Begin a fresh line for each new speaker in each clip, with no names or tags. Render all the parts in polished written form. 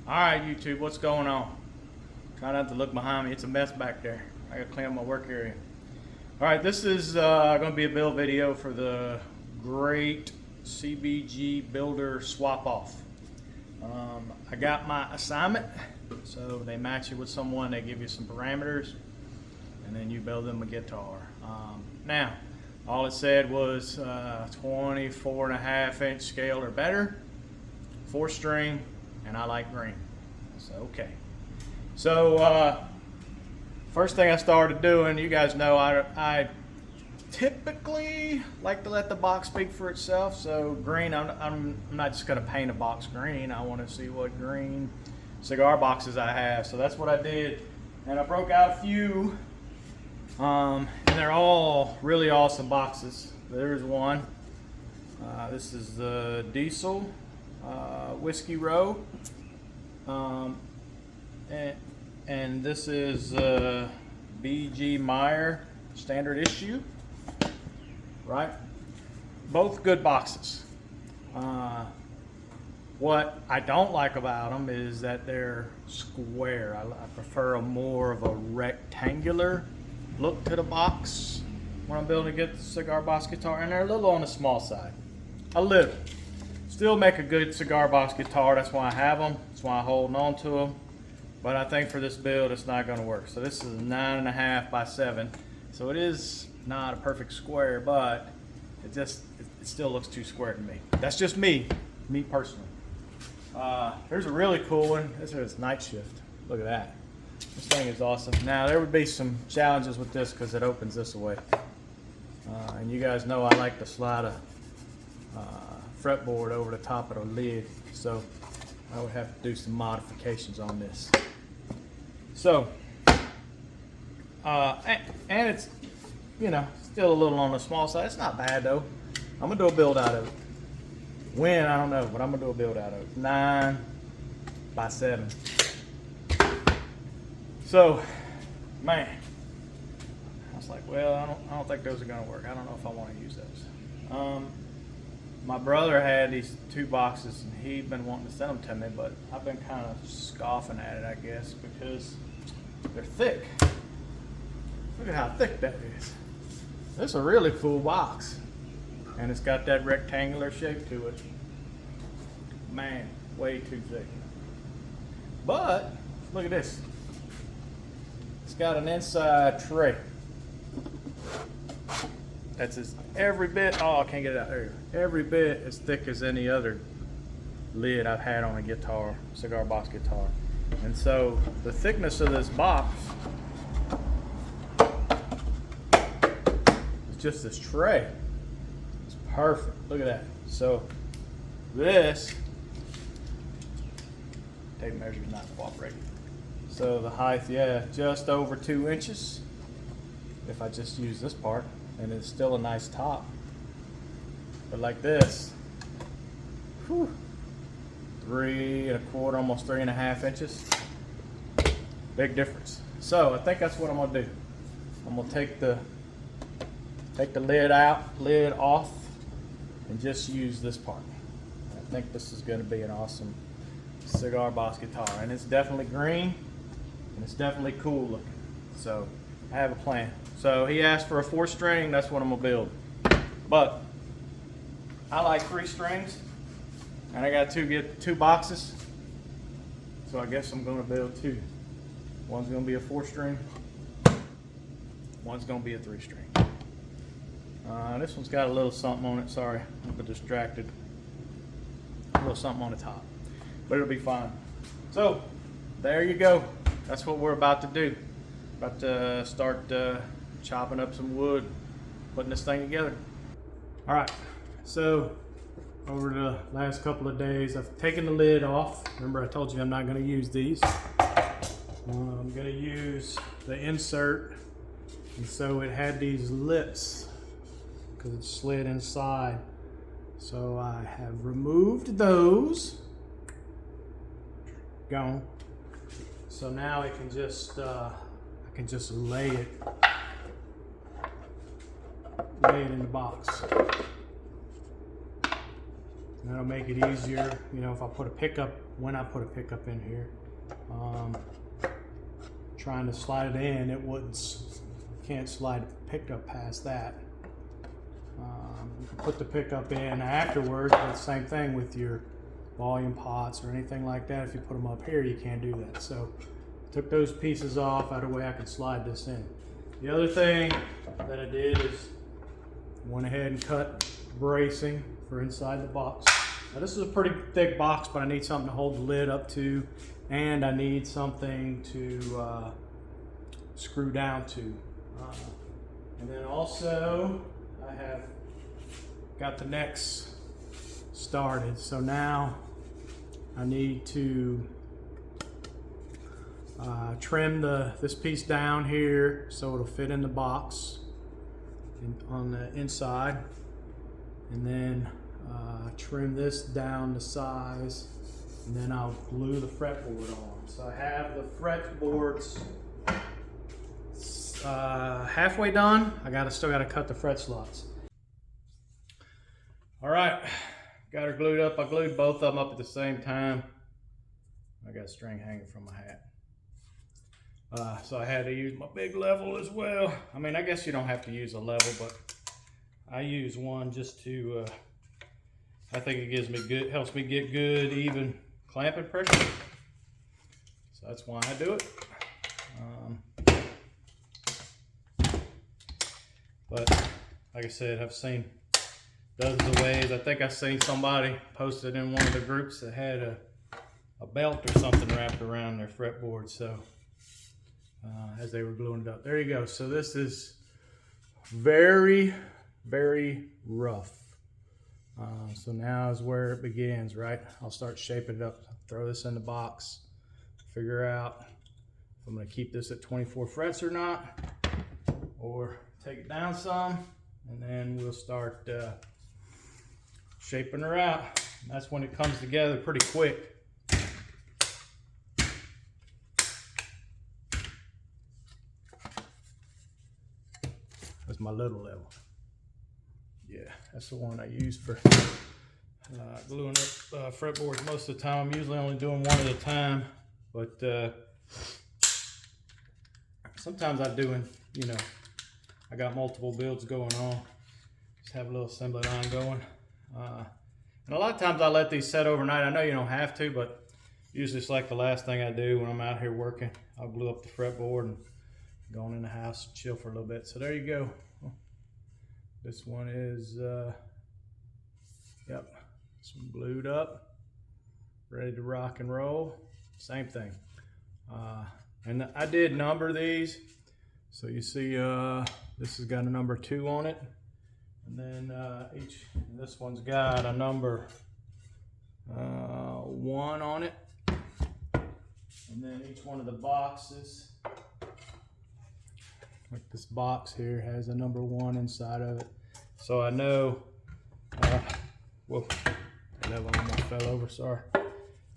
Alright YouTube, what's going on? Try not to look behind me, it's a mess back there. I gotta clean up my work area. Alright, this is gonna be a build video for the great CBG Builders Swap Off. I got my assignment, so they match you with someone, they give you some parameters, and then you build them a guitar. Now, all it said was 24.5-inch scale or better, 4-string, and I like green. So okay. So first thing I started doing, you guys know I typically like to let the box speak for itself. So green, I'm not just gonna paint a box green. I want to see what green cigar boxes I have. So that's what I did, and I broke out a few, and they're all really awesome boxes. There's one. This is the Diesel Whiskey Row, and this is B.G. Meyer standard issue, right? Both good boxes. What I don't like about them is that they're square. I prefer a more of a rectangular look to the box when I'm building a good cigar box guitar, and they're a little on the small side. A little. Still make a good cigar box guitar, that's why I have them, that's why I'm holding on to them. But I think for this build it's not going to work. So this is 9.5 by 7, so it is not a perfect square, but it still looks too square to me. That's just me personally. Here's a really cool one. This is Night Shift. Look at that. This thing is awesome. Now there would be some challenges with this because it opens this away, and you guys know I like to slide a fretboard over the top of the lid, so I would have to do some modifications on this. So, and it's, you know, still a little on the small side. It's not bad though. I'm gonna do a build out of it. When, I don't know, but I'm gonna do a build out of it. 9 by 7. So, man, I was like, well, I don't think those are gonna work. I don't know if I want to use those. My brother had these 2 boxes and he'd been wanting to send them to me, but I've been kind of scoffing at it, I guess, because they're thick. Look at how thick that is. This is a really cool box, and it's got that rectangular shape to it. Man, way too thick. But look at this. It's got an inside tray. That's every bit, oh, I can't get it out there. Every bit as thick as any other lid I've had on a guitar, cigar box guitar. And so the thickness of this box is just this tray. It's perfect, look at that. So this, tape measure's not cooperating. So the height, yeah, just over 2 inches. If I just use this part, and it's still a nice top. But like this, whew, 3 1/4, almost 3.5 inches. Big difference. So I think that's what I'm gonna do. I'm gonna take the lid off, and just use this part. I think this is gonna be an awesome cigar box guitar, and it's definitely green, and it's definitely cool looking. So I have a plan. So he asked for a 4-string, that's what I'm gonna build. But I like 3 strings, and I got 2 boxes. So I guess I'm gonna build 2. One's gonna be a 4-string, one's gonna be a 3-string. This one's got a little something on it, sorry, I'm a bit distracted. A little something on the top, but it'll be fine. So there you go. That's what we're about to do. About to start chopping up some wood, putting this thing together. All right, so over the last couple of days, I've taken the lid off. Remember I told you I'm not gonna use these. I'm gonna use the insert, and so it had these lips because it slid inside. So I have removed those. Gone. So now I can just lay it in the box. That'll make it easier, you know, if I put a pickup, when I put a pickup in here. Trying to slide it in, it wouldn't, can't slide the pickup past that. You can put the pickup in afterwards, but same thing with your volume pots or anything like that. If you put them up here, you can't do that. So took those pieces off, out of the way I could slide this in. The other thing that I did is went ahead and cut bracing for inside the box. Now this is a pretty thick box, but I need something to hold the lid up to, and I need something to screw down to. And then also I have got the necks started. So now I need to trim this piece down here so it'll fit in the box on the inside, and then trim this down to size, and then I'll glue the fretboard on. So I have the fretboards halfway done. Still gotta cut the fret slots. All right, got her glued up. I glued both of them up at the same time. I got a string hanging from my hat. So I had to use my big level as well. I mean, I guess you don't have to use a level, but I use one just to, I think it gives me good, helps me get good, even clamping pressure. So that's why I do it. But like I said, I've seen dozens of ways. I think I seen somebody posted in one of the groups that had a belt or something wrapped around their fretboard. So as they were gluing it up, there you go. So this is very, very rough. So now is where it begins, right? I'll start shaping it up, throw this in the box, figure out if I'm gonna keep this at 24 frets or not, or take it down some, and then we'll start shaping her out. And that's when it comes together pretty quick. That's my little level. Yeah, that's the one I use for gluing up fretboards most of the time. I'm usually only doing one at a time, but sometimes I'm doing, you know, I got multiple builds going on. Just have a little assembly line going. And a lot of times I let these set overnight. I know you don't have to, but usually it's like the last thing I do when I'm out here working. I'll glue up the fretboard and go on in the house and chill for a little bit. So there you go. This one is, yep, this one glued up, ready to rock and roll. Same thing. And I did number these. So you see this has got a number 2 on it. And then this one's got a number 1 on it. And then each one of the boxes, like this box here, has a number 1 inside of it. So I know, whoa, that one almost fell over, sorry.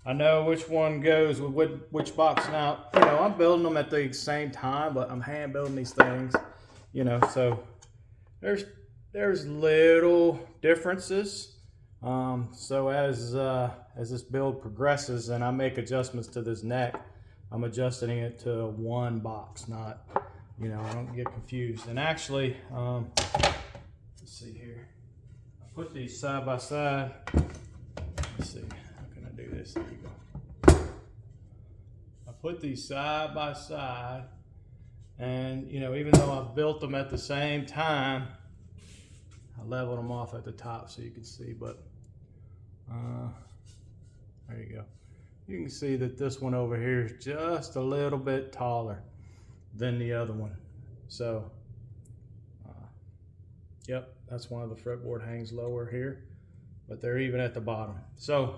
I know which one goes with which box. Now, you know, I'm building them at the same time, but I'm hand building these things, you know, so there's little differences. So as this build progresses and I make adjustments to this neck, I'm adjusting it to one box, not, you know, I don't get confused. And actually, let's see here. I put these side by side. Let's see, how can I do this? There you go. I put these side by side, and you know, even though I've built them at the same time, I leveled them off at the top so you can see, but there you go. You can see that this one over here is just a little bit taller than the other one. So, yep, that's why the fretboard hangs lower here, but they're even at the bottom. So,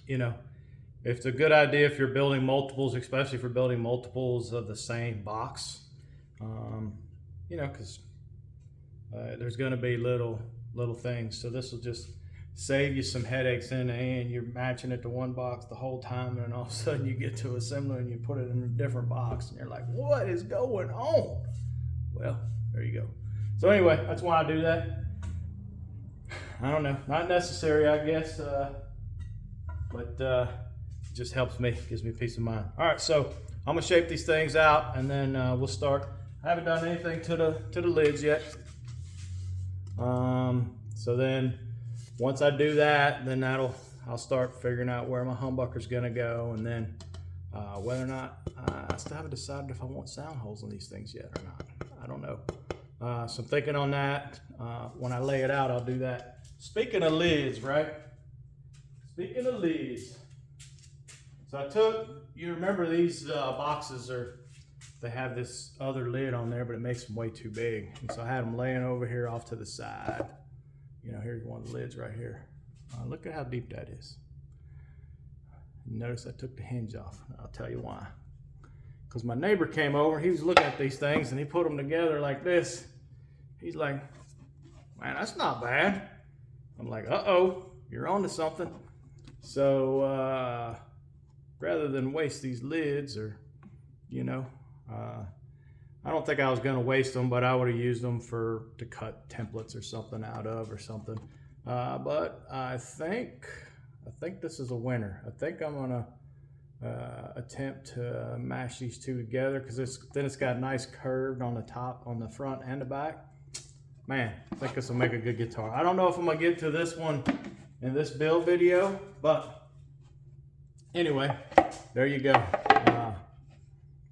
you know, it's a good idea if you're building multiples, especially if you're building multiples of the same box, you know, because there's going to be little things. So this will just save you some headaches in the end. You're matching it to one box the whole time, and all of a sudden you get to assembly and you put it in a different box, and you're like, what is going on? Well, there you go. So anyway, that's why I do that. I don't know, not necessary, I guess, but it just helps me, gives me peace of mind. All right, so I'm gonna shape these things out, and then we'll start. I haven't done anything to the lids yet. So then once I do that, then I'll start figuring out where my humbucker's gonna go, and then whether or not I still haven't decided if I want sound holes in these things yet or not. I don't know. So I'm thinking on that. When I lay it out, I'll do that. Speaking of lids, right? Speaking of lids. So you remember these boxes they have this other lid on there, but it makes them way too big. And so I had them laying over here off to the side. You know, here's one of the lids right here. Look at how deep that is. Notice I took the hinge off. I'll tell you why. Because my neighbor came over, he was looking at these things and he put them together like this. He's like, man, that's not bad. I'm like, uh-oh, you're onto something. So rather than waste these lids, or, you know, I don't think I was gonna waste them, but I would have used them to cut templates or something out of or something. But I think this is a winner. I think I'm gonna attempt to mash these two together, because then it's got nice curved on the top, on the front and the back. Man, I think this will make a good guitar. I don't know if I'm gonna get to this one in this build video, but anyway, there you go.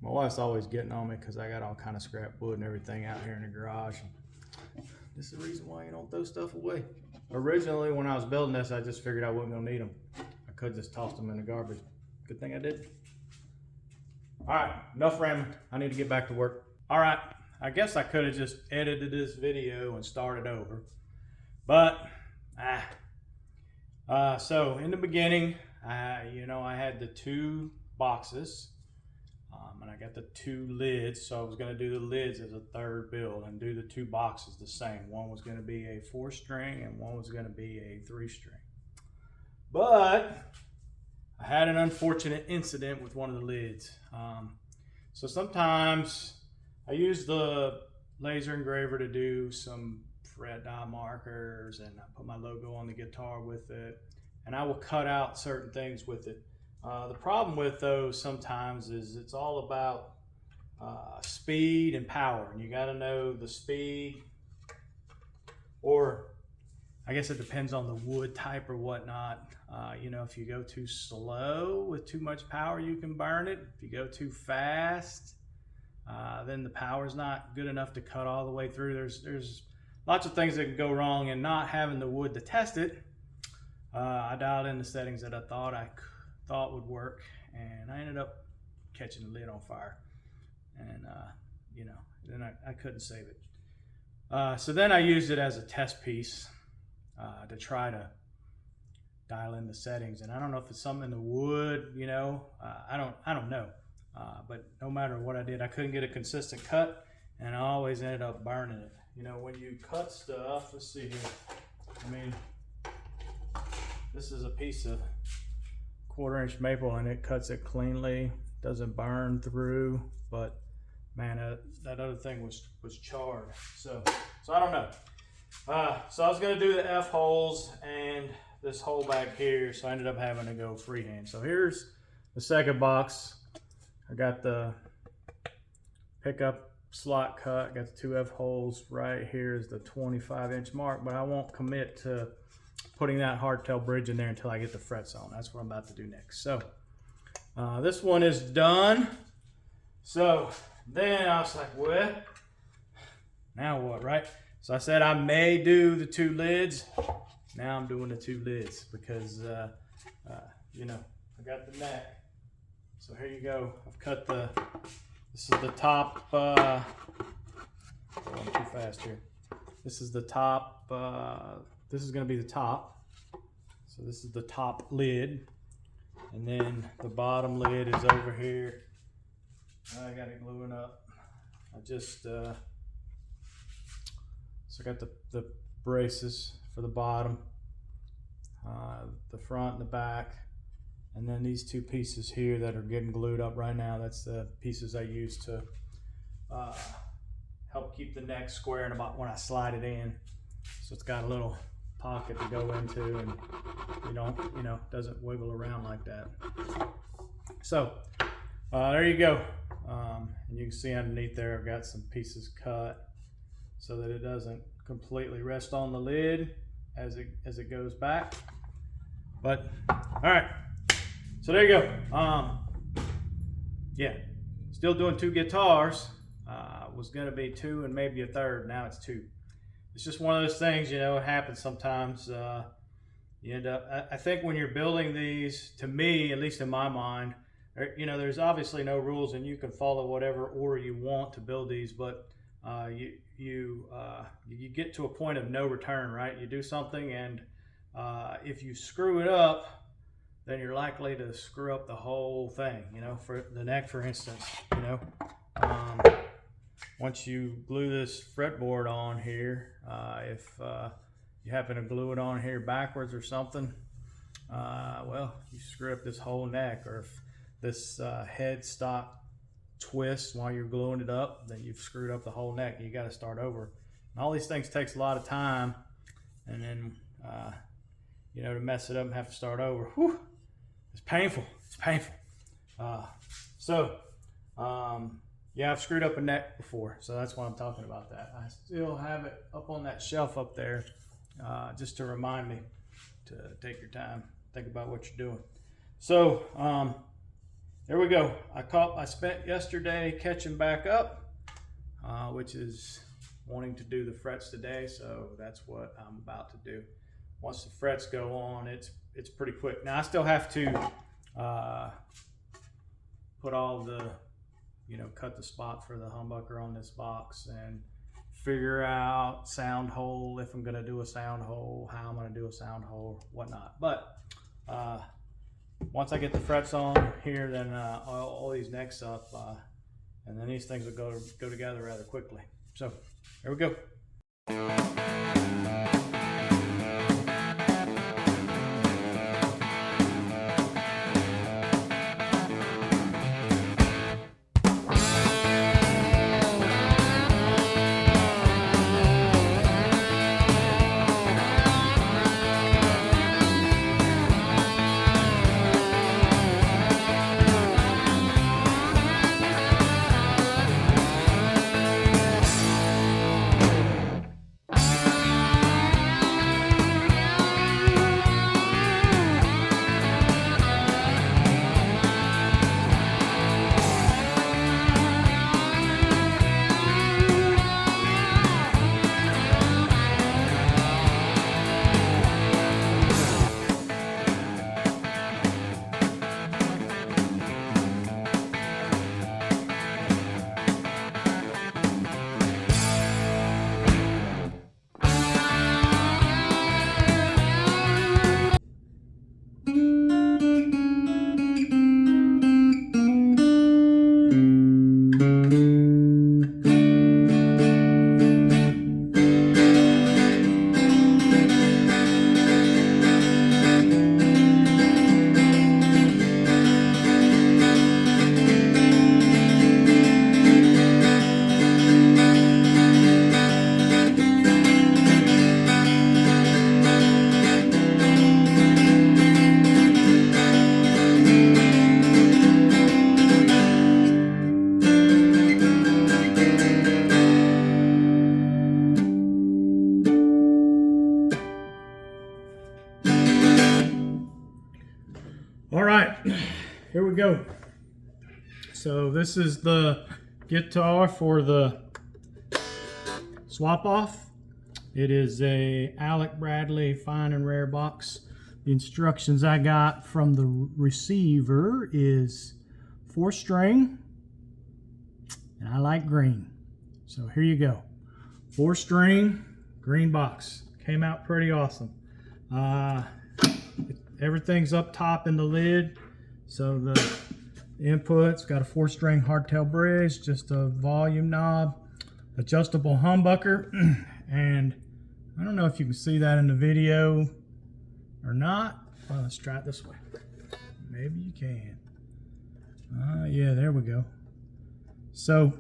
My wife's always getting on me because I got all kind of scrap wood and everything out here in the garage. This is the reason why you don't throw stuff away. Originally, when I was building this, I just figured I wasn't gonna need them. I could just toss them in the garbage. Good thing I did. All right, enough rambling. I need to get back to work. All right, I guess I could have just edited this video and started over, but so in the beginning, you know, I had the two boxes, and I got the two lids. So I was going to do the lids as a third build and do the two boxes the same. One was going to be a 4-string and one was going to be a 3-string. But I had an unfortunate incident with one of the lids. So sometimes I use the laser engraver to do some fret die markers, and I put my logo on the guitar with it, and I will cut out certain things with it. The problem with those sometimes is it's all about speed and power, and you got to know the speed, or I guess it depends on the wood type or whatnot. You know, if you go too slow with too much power, you can burn it. If you go too fast, then the power's not good enough to cut all the way through. There's lots of things that can go wrong, and not having the wood to test it, I dialed in the settings that I thought would work, and I ended up catching the lid on fire, and you know, then I couldn't save it. So then I used it as a test piece to try to dial in the settings, and I don't know if it's something in the wood, you know, I don't know, but no matter what I did, I couldn't get a consistent cut, and I always ended up burning it. You know, when you cut stuff, let's see here, I mean, this is a piece of 1/4-inch maple, and it cuts it cleanly, doesn't burn through, but man, that other thing was charred. So I don't know. So I was gonna do the F holes and this hole back here, so I ended up having to go freehand. So here's the second box. I got the pickup slot cut, got the 2 F holes. Right here is the 25-inch mark, but I won't commit to putting that hardtail bridge in there until I get the frets on. That's what I'm about to do next. So this one is done. So then I was like, well, now what, right? So I said I may do the 2 lids. Now I'm doing the 2 lids because, you know, I got the neck. So here you go. I've cut this is the top, going too fast here. This is the top, this is going to be the top. So this is the top lid. And then the bottom lid is over here. I got it gluing up. I just, so I got the braces for the bottom, the front and the back. And then these 2 pieces here that are getting glued up right now, that's the pieces I use to help keep the neck square and about when I slide it in. So it's got a little pocket to go into, and you don't, doesn't wiggle around like that. So there you go. And you can see underneath there I've got some pieces cut so that it doesn't completely rest on the lid as it goes back. But all right, so there you go. Yeah, still doing 2 guitars. Was gonna be 2 and maybe a third. Now it's 2. It's just one of those things, it happens sometimes. You end up, I think when you're building these, to me, at least in my mind, there's obviously no rules and you can follow whatever order you want to build these, but you get to a point of no return, right? You do something, and if you screw it up, then you're likely to screw up the whole thing. For the neck, for instance, once you glue this fretboard on here, if you happen to glue it on here backwards or something, well, you screw up this whole neck. Or if this headstock twists while you're gluing it up, then you've screwed up the whole neck. You got to start over. And all these things takes a lot of time, and then to mess it up and have to start over, whew, it's painful. It's painful. Yeah, I've screwed up a neck before, so that's why I'm talking about that. I still have it up on that shelf up there, just to remind me to take your time, think about what you're doing. So there we go. I spent yesterday catching back up, which is wanting to do the frets today, so that's what I'm about to do. Once the frets go on, it's pretty quick. Now I still have to put all the cut the spot for the humbucker on this box and figure out sound hole, if I'm going to do a sound hole, how I'm going to do a sound hole, whatnot. But once I get the frets on here, then all these necks up, and then these things will go together rather quickly. So here we go. All right, here we go. So this is the guitar for the swap off. It is a Alec Bradley fine and rare box. The instructions I got from the receiver is 4-string, and I like green. So here you go. 4-string, green box. Came out pretty awesome. Everything's up top in the lid. So the input's got a 4-string hardtail bridge, just a volume knob, adjustable humbucker, and I don't know if you can see that in the video or not. Well, let's try it this way. Maybe you can. Yeah, there we go. So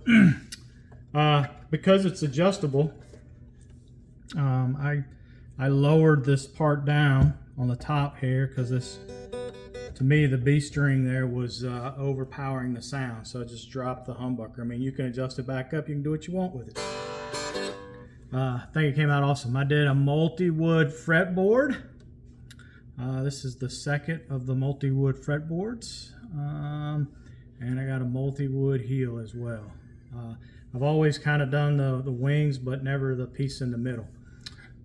because it's adjustable, I I lowered this part down on the top here because this, to me, the B string there was overpowering the sound. So I just dropped the humbucker. I mean, you can adjust it back up. You can do what you want with it. I think it came out awesome. I did a multi-wood fretboard. This is the second of the multi-wood fretboards. And I got a multi-wood heel as well. I've always kind of done the wings, but never the piece in the middle.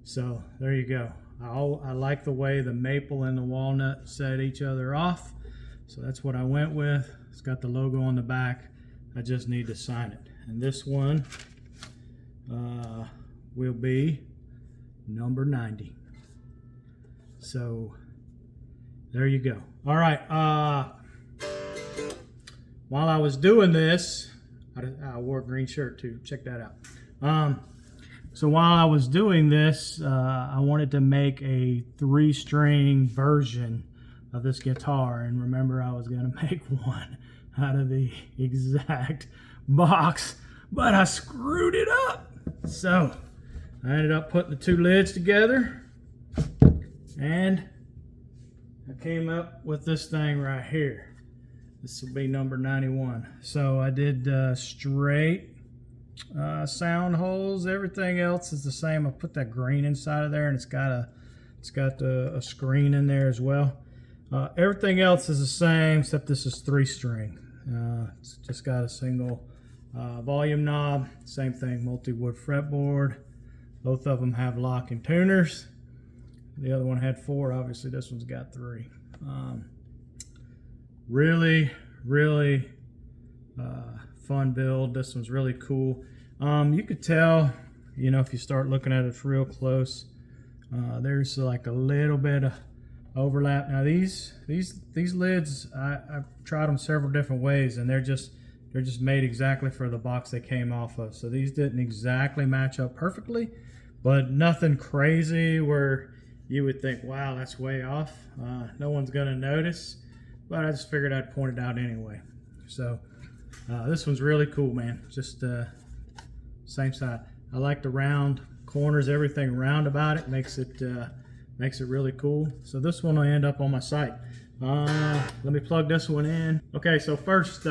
So there you go. I like the way the maple and the walnut set each other off. So that's what I went with. It's got the logo on the back. I just need to sign it. And this one will be number 90. So there you go. All right. While I was doing this, I wore a green shirt too. Check that out. So while I was doing this, I wanted to make a 3-string version of this guitar. And remember, I was going to make one out of the exact box, but I screwed it up. So I ended up putting the 2 lids together, and I came up with this thing right here. This will be number 91. So I did straight sound holes. Everything else is the same. I put that green inside of there, and it's got a screen in there as well. Everything else is the same, except this is 3-string. It's just got a single volume knob. Same thing, multi-wood fretboard. Both of them have lock and tuners. The other one had 4. Obviously, this one's got 3. Really fun build. This one's really cool. You could tell, you know, if you start looking at it real close, there's like a little bit of overlap. Now these lids, I've tried them several different ways, and they're just made exactly for the box they came off of. So these didn't exactly match up perfectly, but nothing crazy where you would think, wow, that's way off. No one's gonna notice, but I just figured I'd point it out anyway. So this one's really cool, man. Just same side. I like the round corners. Everything round about it makes it really cool. So this one will end up on my site. Let me plug this one in. Okay, so first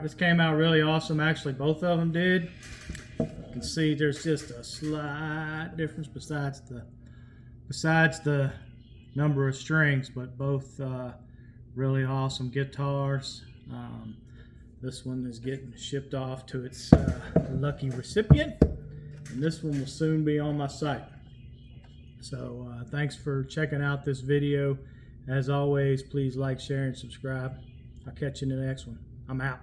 this came out really awesome. Actually, both of them did. You can see there's just a slight difference besides the number of strings, but both really awesome guitars. This one is getting shipped off to its lucky recipient, and this one will soon be on my site. So thanks for checking out this video. As always, please like, share, and subscribe. I'll catch you in the next one. I'm out.